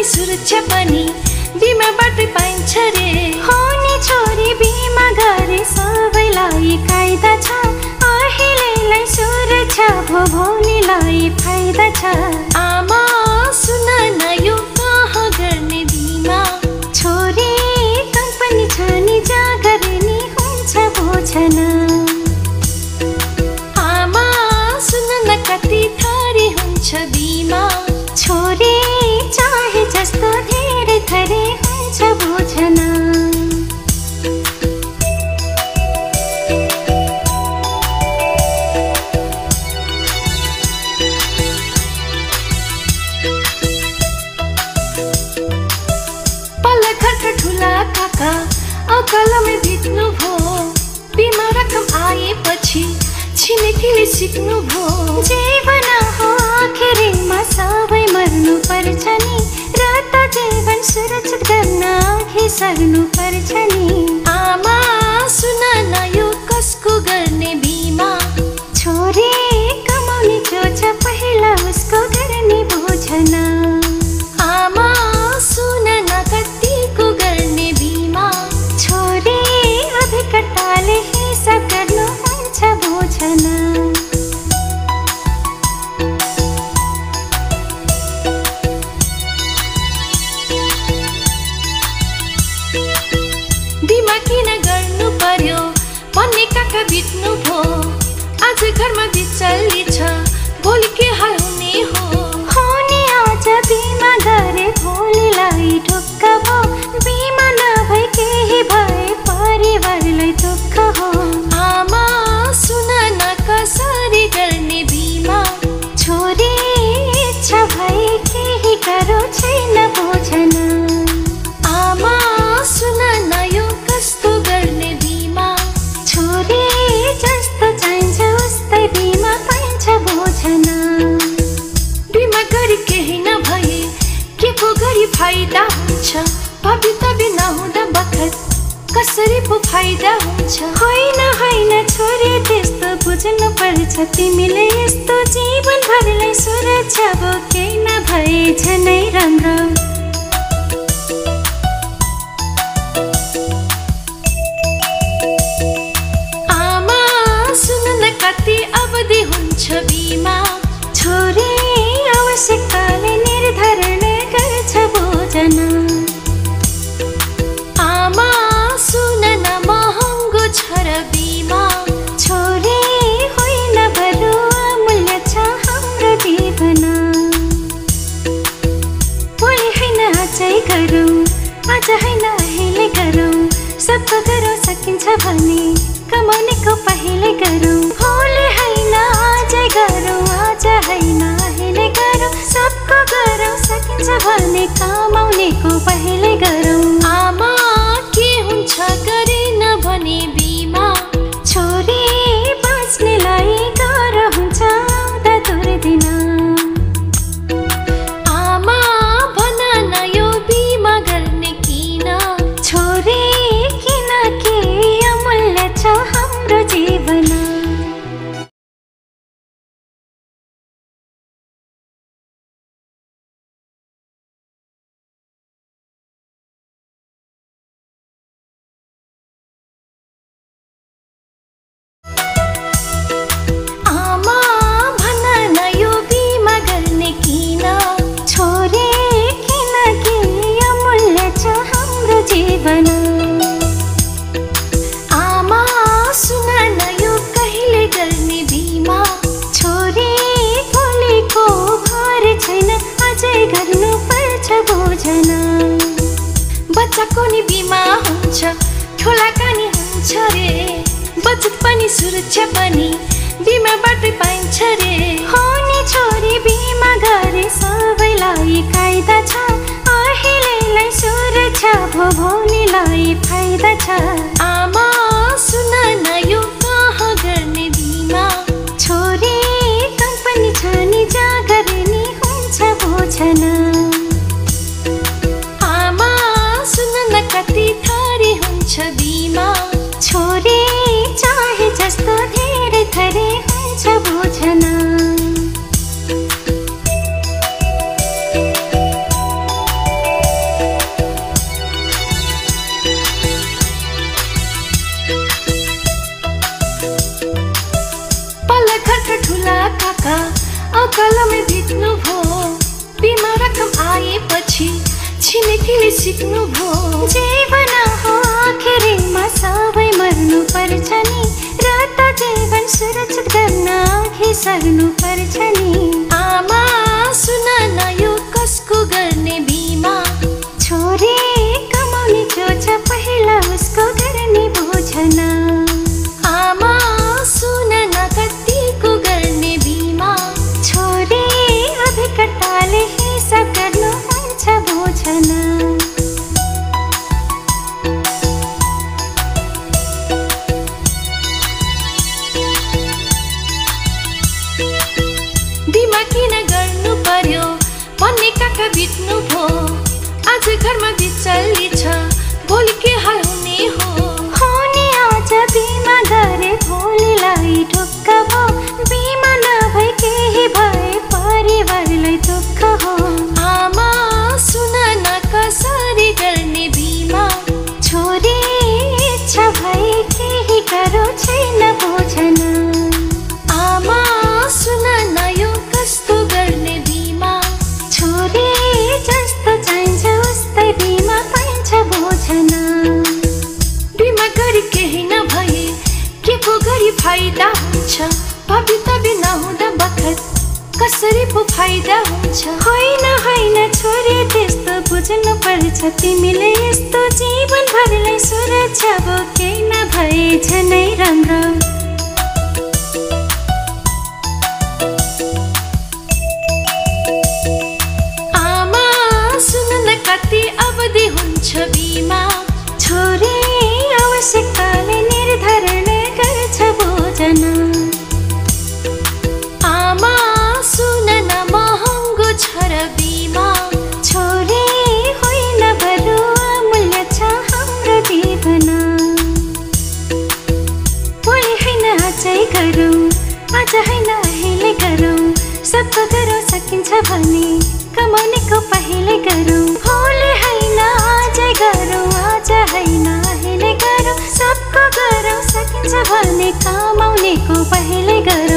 सुरक्षा पनि बिमाबाटै पाइन्छ रे। हो नि छोरी बिमा गरे सबैलाई कायदा छ, अहिलेलाई सुरक्षा भो भोलिलाई फाइदा छ। आमा सुन न यो कहाँ गर्ने बिमा, छोरी कम्पनी छ नि जहाँ गरे नि हुन्छ भोजन। आमा सुन न कति थरी हुन्छ बिमा, छोरी चाहे जस्तो धेरै थरी हुन्छ भोजन। अकालमै बित्नु भो, बिमा रकम आएपछि छिमेकीले सिक्नु भो। जीवन हो आखिरीमा सबै मर्नु पर्छ नि, र त जीवन सुरक्षित गर्न अघि सर्नु पर्छ नि। आमा सुन न यो कसको गर्ने बिमा, छोरी कमाउने जो छ पहिला उसको गर्ने भोजन। आमा सुन न कतिको गर्ने बिमा, छोरी अभिकर्ताले हिसाब गर्नु हुन्छ भोजन। बिमा किन गर्नु पर्यो भन्ने काका बित्नु भो, आज घरमा बिचल्ली छ भोलि के हाल हुने हो। हो नि आज बिमा गरे भोलिलाई ढुक्क भो, बिमा नभई केही भए परिवारलाई दुःख हो। आमा सुन न कसरी गर्ने बिमा, छोरी इच्छा भए केही गरो छैन भोजन। आमा सुन न यो कस्तो गर्ने बिमा, छोरी जस्तो चाहिन्छ उस्तै बिमा पाइन्छ भोजन। बिमा गरी केही नभए के पो गरी फाइदा हुन्छ, भवितव्य नहुँदा बखत कसरी पो फाइदा हुन्छ। होइन होइन छोरी त्यस्तो बुझ्नु पर्छ तिमीले, यस्तो जीवन भरलाई सुरक्षा बोके नभए झनै राम्रो। आमा सुन न कति अवधि हुन्छ बिमा, छोरी आवश्यकताले निर्धारण गर्छ भोजन। आमा सुन न महँगो छ र बिमा, छोरी होइन बरु अमूल्य छ हाम्रो जीवन। भोलि होइन आजै गरौँ, आज होइन अहिले गरौँ, सबको गरौँ सकिन्छ भने कमाउनेको पहिले गरौँ। भोलि होइन आजै गरौँ, आज होइन अहिले गरौँ, सबको गरौँ सकिन्छ भने कमाउनेको पहिले गरौँ। आमा के हुन्छ गरेन भने बिमा, छोरी बाँच्नेलाई गाह्रो हुन्छ आउँदा दुर्दिन। आमा भन न यो बिमा गर्ने किन, छोरी किनकि अमूल्य छ हाम्रो जीवन। आमा भन न यो बिमा गर्ने किन, छोरी किनकि अमूल्य छ हाम्रो जीवन। आमा सुन न यो कहिले गर्ने बिमा, छोरी भोलिको घर छैन अझै गर्नु पर्छ भोजन। बच्चाको नि बिमा हुन्छ ठुलाका नि हुन्छ रे, बचत पनि सुरक्षा पनि बिमाबाटै पाइन्छ रे। हो नि छोरी बिमा गरे सबैलाई कायदा छ, अहिलेलाई सुरक्षा भो भोलिलाई फाइदा छ। आमा सुन न यो कहाँ गर्ने बिमा, छोरी कम्पनी छ नि जहाँ गरे नि हुन्छ भोजन। आमा सुन न कति थरी हुन्छ बिमा, छोरी चाहे जस्तो धेरै थरी हुन्छ भोजन। सिक्नु भो। जीवन हो आखिरीमा सबै मर्नु पर्छ नि, र त जीवन सुरक्षित गर्न अघि सर्नु पर्छ नि। आमा सुन न यो कसको गर्ने बिमा, छोरी कमाउने जो छ पहिला उसको गर्ने भोजना। आमा सुन न कतिको गर्ने बिमा, छोरी अभिकर्ताले हिसाब गर्नु हुन्छ भोजना। बिमा किन गर्नु पर्यो भन्ने काका बित्नु भो। आज घरमा बिचल्ली छ भोलि के हाल हुने हो। हुने आज बिमा गरे भोलिलाई ढुक्क भो, बिमा नभई केही भए परिवारलाई दुःख हो। आमा सुन न कसरी गर्ने बिमा, छोरी इच्छा भए केही गरो छैन भोजना। आमा सुन न यो कस्तो गर्ने बिमा, छोरी जस्तो चाहिन्छ उस्तै बिमा पाइन्छ भोजना। बिमा गरी केही नभए के पो गरी फाइदा हुन्छ। भवितव्य नहुँदा बखत कसरी पो फाइदा हुन्छ। होइन होइन छोरी त्यस्तो बुझ्नु पर्छ तिमीले, यस्तो जीवन भरलाई सुरक्षा बोके नभए झनै राम्रो। आमा सुन न कति अवधि हुन्छ बिमा, छोरी आवश्यकताले निर्धारण गर्छ भोजना। आमा सुन न महँगो छ र बिमा, छोरी होइन बरु अमूल्य छ हाम्रो जीवना। भोलि होइन आजै गरौँ, आज होइन अहिले गरौँ, सब गरौँ सकिन्छ भने कमाउनेको पहिले गरौँ। भोलि होइन आजै गरौँ, आज होइन अहिले गरौँ, सबको गरौँ सकिन्छ भने कमाउनेको पहिले गरौँ।